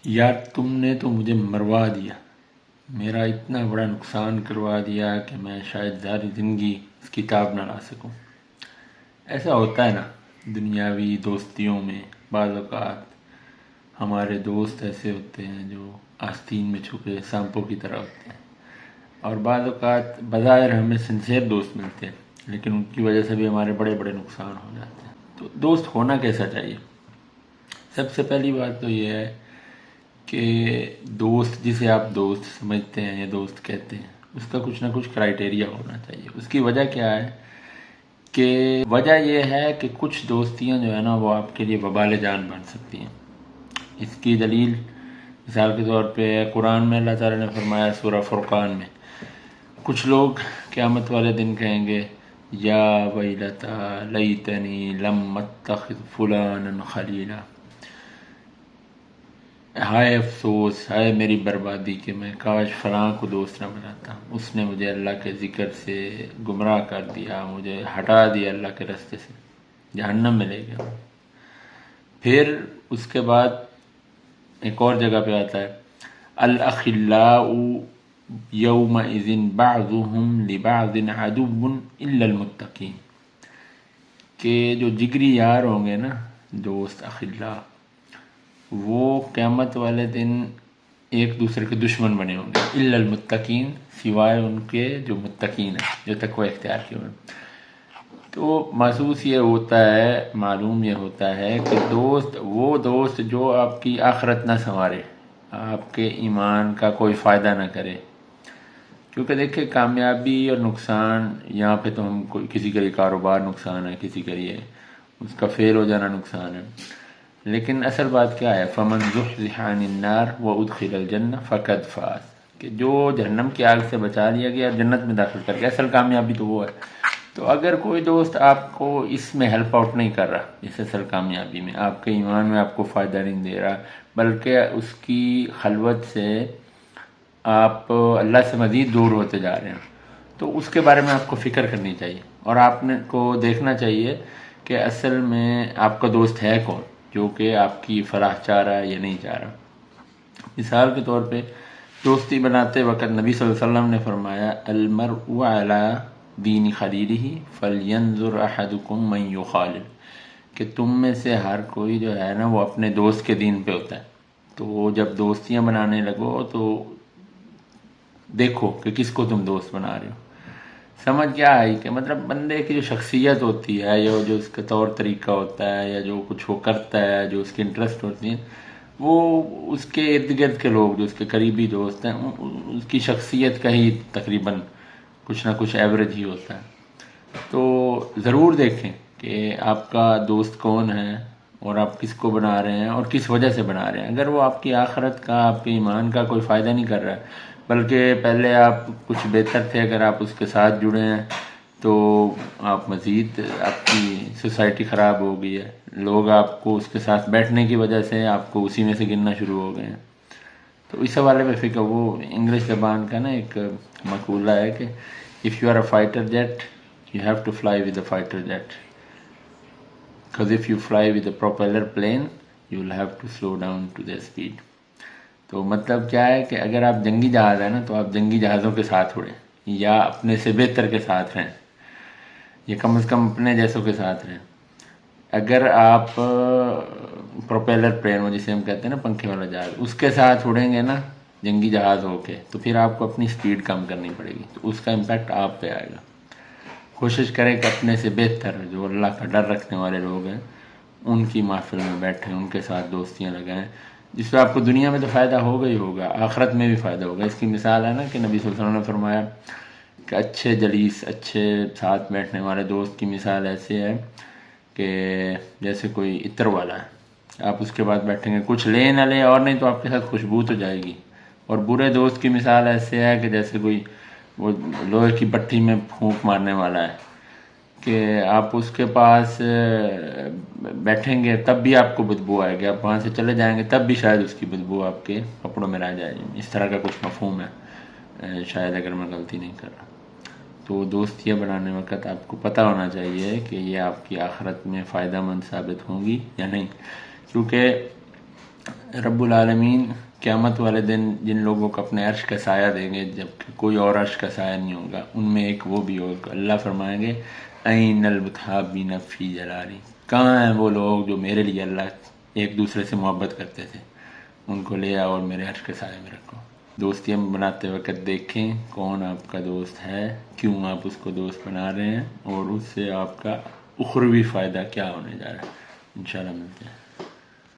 یار تم نے تو مجھے مروا دیا، میرا اتنا بڑا نقصان کروا دیا کہ میں شاید ساری زندگی اس کتاب نہ لا سکوں۔ ایسا ہوتا ہے نا دنیاوی دوستیوں میں، بعض اوقات ہمارے دوست ایسے ہوتے ہیں جو آستین میں چھپے سانپوں کی طرح ہوتے ہیں، اور بعض اوقات بظاہر ہمیں سنسیئر دوست ملتے ہیں لیکن ان کی وجہ سے بھی ہمارے بڑے بڑے نقصان ہو جاتے ہیں۔ تو دوست ہونا کیسا چاہیے؟ سب سے پہلی بات تو یہ ہے کہ دوست جسے آپ دوست سمجھتے ہیں یا دوست کہتے ہیں، اس کا کچھ نہ کچھ کرائٹیریا ہونا چاہیے۔ اس کی وجہ کیا ہے کہ وجہ یہ ہے کہ کچھ دوستیاں جو ہے نا وہ آپ کے لیے وبال جان بن سکتی ہیں۔ اس کی دلیل مثال کے طور پہ قرآن میں اللہ تعالیٰ نے فرمایا سورہ فرقان میں، کچھ لوگ قیامت والے دن کہیں گے یا ویلتا لیتنی لم اتخذ فلانا خلیلا، ہائے افسوس، ہائے میری بربادی کہ میں کاش فلاں کو دوست نہ بناتا، اس نے مجھے اللہ کے ذکر سے گمراہ کر دیا، مجھے ہٹا دیا اللہ کے راستے سے، جہنم میں لے گیا۔ پھر اس کے بعد ایک اور جگہ پہ آتا ہے الاخلاء یومئذ بعضهم لبعض عدو الا المتقین، کہ جو جگری یار ہوں گے نا دوست اخلاء، وہ قیامت والے دن ایک دوسرے کے دشمن بنے ہوں گے، الا المتقین، سوائے ان کے جو متقین ہیں، جو تقوی اختیار کیے ہوئے ہیں۔ تو محسوس یہ ہوتا ہے، معلوم یہ ہوتا ہے کہ دوست وہ دوست جو آپ کی آخرت نہ سنوارے، آپ کے ایمان کا کوئی فائدہ نہ کرے۔ کیونکہ دیکھیں کامیابی اور نقصان، یہاں پہ تو ہم کسی کے لیے کاروبار نقصان ہے، کسی کے لیے اس کا فیل ہو جانا نقصان ہے، لیکن اصل بات کیا ہے فمن زحزح عن النار وادخل الجنہ فقد فاز، کہ جو جہنم کی آگ سے بچا لیا گیا جنت میں داخل کر گیا، اصل کامیابی تو وہ ہے۔ تو اگر کوئی دوست آپ کو اس میں ہیلپ آؤٹ نہیں کر رہا، اس اصل کامیابی میں، آپ کے ایمان میں آپ کو فائدہ نہیں دے رہا، بلکہ اس کی خلوت سے آپ اللہ سے مزید دور ہوتے جا رہے ہیں، تو اس کے بارے میں آپ کو فکر کرنی چاہیے، اور آپ نے کو دیکھنا چاہیے کہ اصل میں آپ کا دوست ہے کون، جو کہ آپ کی فلاح چاہ رہا ہے یا نہیں چاہ رہا۔ مثال کے طور پہ دوستی بناتے وقت نبی صلی اللہ علیہ وسلم نے فرمایا المرء علی دین خلیلہ فلینظر احدکم من یخالل، کہ تم میں سے ہر کوئی جو ہے نا وہ اپنے دوست کے دین پہ ہوتا ہے۔ تو جب دوستیاں بنانے لگو تو دیکھو کہ کس کو تم دوست بنا رہے ہو۔ سمجھ کیا آئی کہ مطلب بندے کی جو شخصیت ہوتی ہے یا جو اس کا طور طریقہ ہوتا ہے یا جو کچھ وہ کرتا ہے، جو اس کے انٹرسٹ ہوتی ہیں، وہ اس کے ارد گرد کے لوگ جو اس کے قریبی دوست ہیں اس کی شخصیت کا ہی تقریباً کچھ نہ کچھ ایوریج ہی ہوتا ہے۔ تو ضرور دیکھیں کہ آپ کا دوست کون ہے اور آپ کس کو بنا رہے ہیں اور کس وجہ سے بنا رہے ہیں۔ اگر وہ آپ کی آخرت کا، آپ کے ایمان کا کوئی فائدہ نہیں کر رہا ہے، بلکہ پہلے آپ کچھ بہتر تھے، اگر آپ اس کے ساتھ جڑے ہیں تو آپ مزید، آپ کی سوسائٹی خراب ہو گئی ہے، لوگ آپ کو اس کے ساتھ بیٹھنے کی وجہ سے آپ کو اسی میں سے گننا شروع ہو گئے ہیں۔ تو اس حوالے میں فکر، وہ انگلش زبان کا نا ایک مقولہ ہے کہ if you are a fighter jet you have to fly with a fighter jet because if you fly with a propeller plane you will have to slow down to their speed۔ تو مطلب کیا ہے کہ اگر آپ جنگی جہاز ہیں نا تو آپ جنگی جہازوں کے ساتھ اڑیں یا اپنے سے بہتر کے ساتھ رہیں، یا کم از کم اپنے جیسوں کے ساتھ رہیں۔ اگر آپ پروپیلر پلین، جسے ہم کہتے ہیں نا پنکھے والا جہاز، اس کے ساتھ اڑیں گے نا جنگی جہاز ہو کے، تو پھر آپ کو اپنی سپیڈ کم کرنی پڑے گی، تو اس کا امپیکٹ آپ پہ آئے گا۔ کوشش کریں کہ اپنے سے بہتر جو اللہ کا ڈر رکھنے والے لوگ ہیں ان کی محفل میں بیٹھیں، ان کے ساتھ دوستیاں لگائیں، جس سے آپ کو دنیا میں تو فائدہ ہوگا ہی ہوگا، آخرت میں بھی فائدہ ہوگا۔ اس کی مثال ہے نا کہ نبی صلی اللہ علیہ وسلم نے فرمایا کہ اچھے جلیس، اچھے ساتھ بیٹھنے والے دوست کی مثال ایسے ہے کہ جیسے کوئی عطر والا ہے، آپ اس کے بعد بیٹھیں گے، کچھ لے نہ لے اور نہیں تو آپ کے ساتھ خوشبو تو جائے گی۔ اور برے دوست کی مثال ایسے ہے کہ جیسے کوئی وہ لوہے کی بٹھی میں پھونک مارنے والا ہے، کہ آپ اس کے پاس بیٹھیں گے تب بھی آپ کو بدبو آئے گی، آپ وہاں سے چلے جائیں گے تب بھی شاید اس کی بدبو آپ کے کپڑوں میں رہ جائے گی۔ اس طرح کا کچھ مفہوم ہے شاید، اگر میں غلطی نہیں کر رہا۔ تو دوستیاں بنانے وقت آپ کو پتہ ہونا چاہیے کہ یہ آپ کی آخرت میں فائدہ مند ثابت ہوں گی یا نہیں، کیونکہ رب العالمین قیامت والے دن جن لوگوں کو اپنے عرش کا سایہ دیں گے جبکہ کوئی اور عرش کا سایہ نہیں ہوگا، ان میں ایک وہ بھی ہوگا۔ اللہ فرمائیں گے این المتحابین فی جلالی، کہاں ہیں وہ لوگ جو میرے لیے اللہ ایک دوسرے سے محبت کرتے تھے، ان کو لے آؤ اور میرے عرش کے سائے میں رکھو۔ دوستیاں بناتے وقت دیکھیں کون آپ کا دوست ہے، کیوں آپ اس کو دوست بنا رہے ہیں، اور اس سے آپ کا اخروی فائدہ کیا ہونے جا رہا ہے۔ انشاءاللہ ملتے ہیں۔